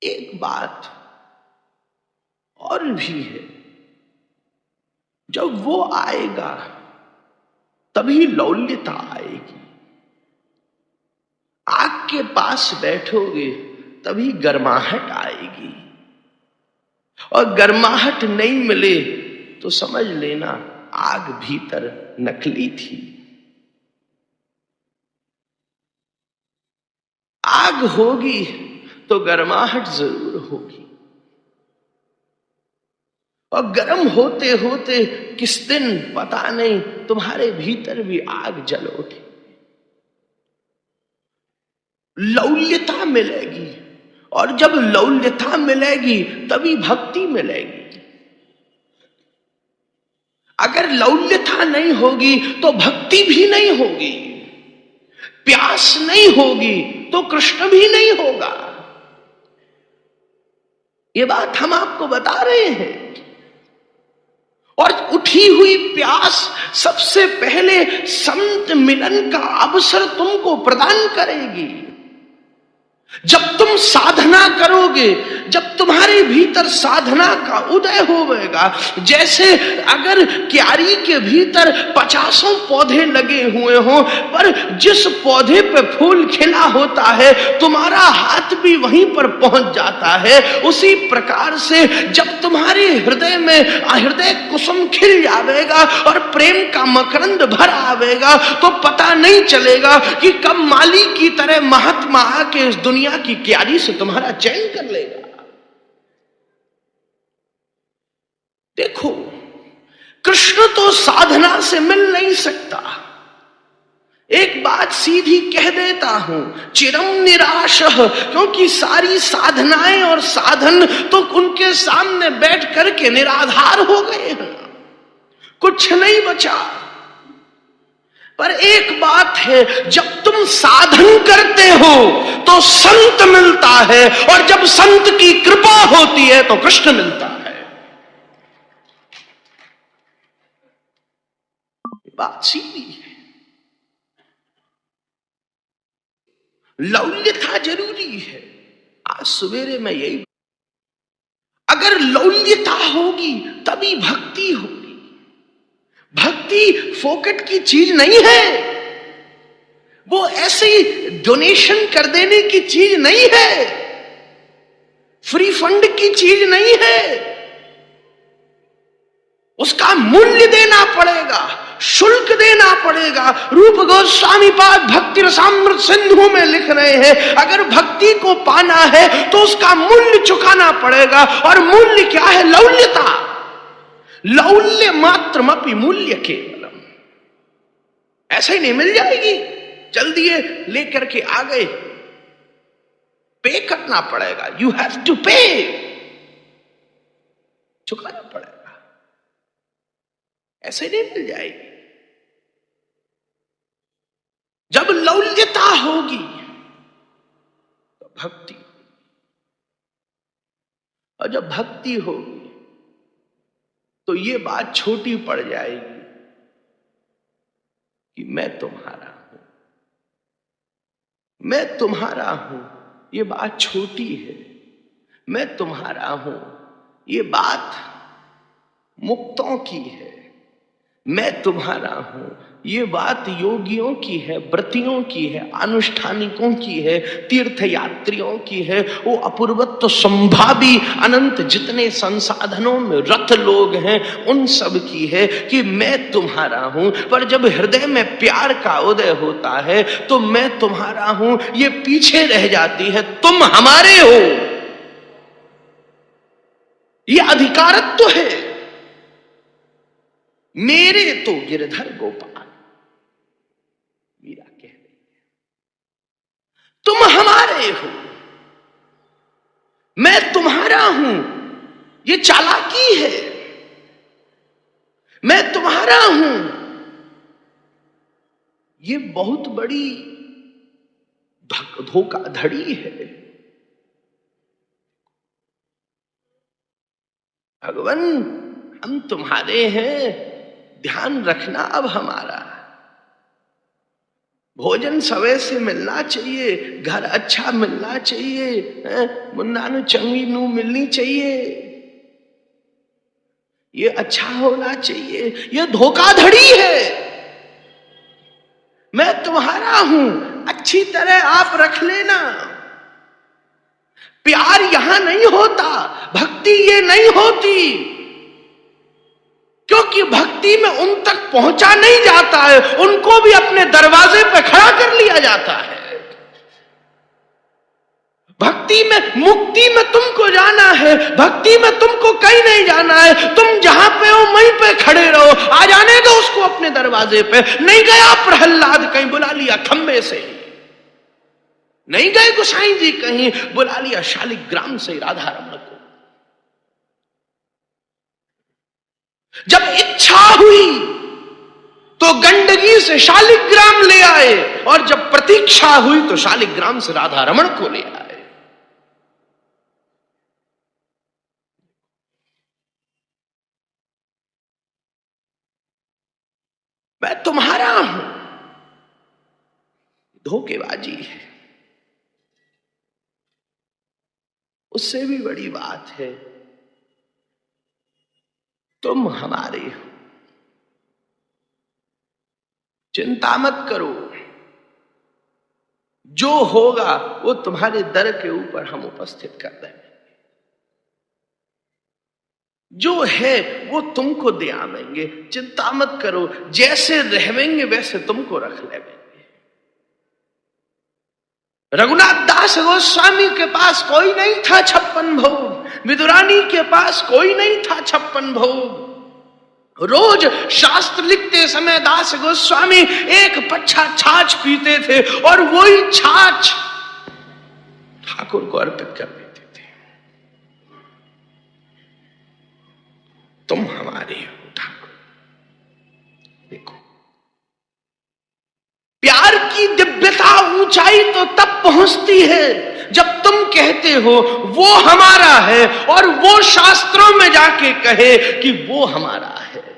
एक बात और भी है, जब वो आएगा तभी लौल्यता आएगी। आग के पास बैठोगे तभी गर्माहट आएगी, और गर्माहट नहीं मिले तो समझ लेना आग भीतर नकली थी। आग होगी तो गर्माहट जरूर होगी, और गर्म होते होते किस दिन पता नहीं तुम्हारे भीतर भी आग जल उठे। लौल्यता मिलेगी, और जब लौल्यता मिलेगी तभी भक्ति मिलेगी। अगर लौल्यता नहीं होगी तो भक्ति भी नहीं होगी, प्यास नहीं होगी तो कृष्ण भी नहीं होगा। ये बात हम आपको बता रहे हैं। और उठी हुई प्यास सबसे पहले संत मिलन का अवसर तुमको प्रदान करेगी। जब तुम साधना करोगे, जब तुम्हारे भीतर साधना का उदय होगा, जैसे अगर क्यारी के भीतर 50 पौधे लगे हुए हों, पर जिस पौधे पे फूल खिला होता है तुम्हारा हाथ भी वहीं पर पहुंच जाता है, उसी प्रकार से जब तुम्हारे हृदय में हृदय कुसुम खिल जाएगा और प्रेम का मकरंद भर आवेगा, तो पता नहीं चलेगा कि कब माली की तरह महात्मा आके इस दुनिया की क्यारी से तुम्हारा चयन कर लेगा। देखो, कृष्ण तो साधना से मिल नहीं सकता। एक बात सीधी कह देता हूं, चिरम निराश, क्योंकि सारी साधनाएं और साधन तो उनके सामने बैठ करके निराधार हो गए हैं, कुछ नहीं बचा। पर एक बात है, जब तुम साधन करते हो तो संत मिलता है, और जब संत की कृपा होती है तो कृष्ण मिलता है। बात सीधी है। लौल्यता जरूरी है। आज सवेरे में यही, अगर लौल्यता होगी तभी भक्ति होगी। भक्ति फोकट की चीज नहीं है, वो ऐसे ही डोनेशन कर देने की चीज नहीं है, फ्री फंड की चीज नहीं है। उसका मूल्य देना पड़ेगा, शुल्क देना पड़ेगा। रूप गोस्वामी पाद भक्ति रसामृत सिंधु में लिख रहे हैं, अगर भक्ति को पाना है तो उसका मूल्य चुकाना पड़ेगा। और मूल्य क्या है? लौल्यता। लौल्य मात्रमपि मूल्य केवलम। ऐसे ही नहीं मिल जाएगी, जल्दी ये लेकर के आ गए, पे करना पड़ेगा। यू हैव टू पे, चुकाना पड़ेगा, ऐसे नहीं मिल जाएगी। जब लौल्यता होगी तो भक्ति, और जब भक्ति होगी तो ये बात छोटी पड़ जाएगी कि मैं तुम्हारा हूं, मैं तुम्हारा हूं, ये बात छोटी है। मैं तुम्हारा हूं, ये बात मुक्तों की है। मैं तुम्हारा हूं, ये बात योगियों की है, व्रतियों की है, अनुष्ठानिकों की है, तीर्थयात्रियों की है, वो अपूर्वत्व संभावी अनंत जितने संसाधनों में रत लोग हैं उन सब की है कि मैं तुम्हारा हूं। पर जब हृदय में प्यार का उदय होता है तो मैं तुम्हारा हूं ये पीछे रह जाती है, तुम हमारे हो, ये अधिकारत्व है। मेरे तो गिरधर गोपाल, मीरा कह रही है, तुम हमारे हो, मैं तुम्हारा हूं, ये चालाकी है। मैं तुम्हारा हूं, ये बहुत बड़ी धोखाधड़ी है। भगवान, हम तुम्हारे हैं, ध्यान रखना अब हमारा। भोजन समय से मिलना चाहिए, घर अच्छा मिलना चाहिए, मुन्ना नु चंगी नू मिलनी चाहिए, ये अच्छा होना चाहिए। ये धोखाधड़ी है। मैं तुम्हारा हूं, अच्छी तरह आप रख लेना। प्यार यहां नहीं होता, भक्ति ये नहीं होती, क्योंकि भक्ति में उन तक पहुंचा नहीं जाता है, उनको भी अपने दरवाजे पे खड़ा कर लिया जाता है। भक्ति में, मुक्ति में तुमको जाना है, भक्ति में तुमको कहीं नहीं जाना है। तुम जहां पे हो वहीं पे खड़े रहो, आ जाने दो उसको अपने दरवाजे पे। नहीं गया प्रहलाद कहीं, बुला लिया खंबे से। नहीं गए गोसाई जी कहीं, बुला लिया शालिग्राम से राधा रमण को। जब इच्छा हुई तो गंडकी से शालिग्राम ले आए, और जब प्रतीक्षा हुई तो शालिग्राम से राधा रमण को ले आए। मैं तुम्हारा हूं, धोखेबाजी है। उससे भी बड़ी बात है, तुम हमारे हो, चिंता मत करो, जो होगा वो तुम्हारे दर के ऊपर हम उपस्थित कर देंगे। जो है वो तुमको दे आवेंगे, चिंता मत करो, जैसे रहेंगे वैसे तुमको रख लेंगे। रघुनाथ दास गोस्वामी के पास कोई नहीं था 56 भोग, विदुरानी के पास कोई नहीं था 56 भोग। रोज शास्त्र लिखते समय दास गोस्वामी एक पच्छा छाछ पीते थे, और वही छाछ ठाकुर को अर्पित कर देते थे। तुम हमारे हो ठाकुर। देखो, प्यार की दिव्यता, ऊंचाई तो तब पहुंचती है जब तुम कहते हो वो हमारा है, और वो शास्त्रों में जाके कहे कि वो हमारा है।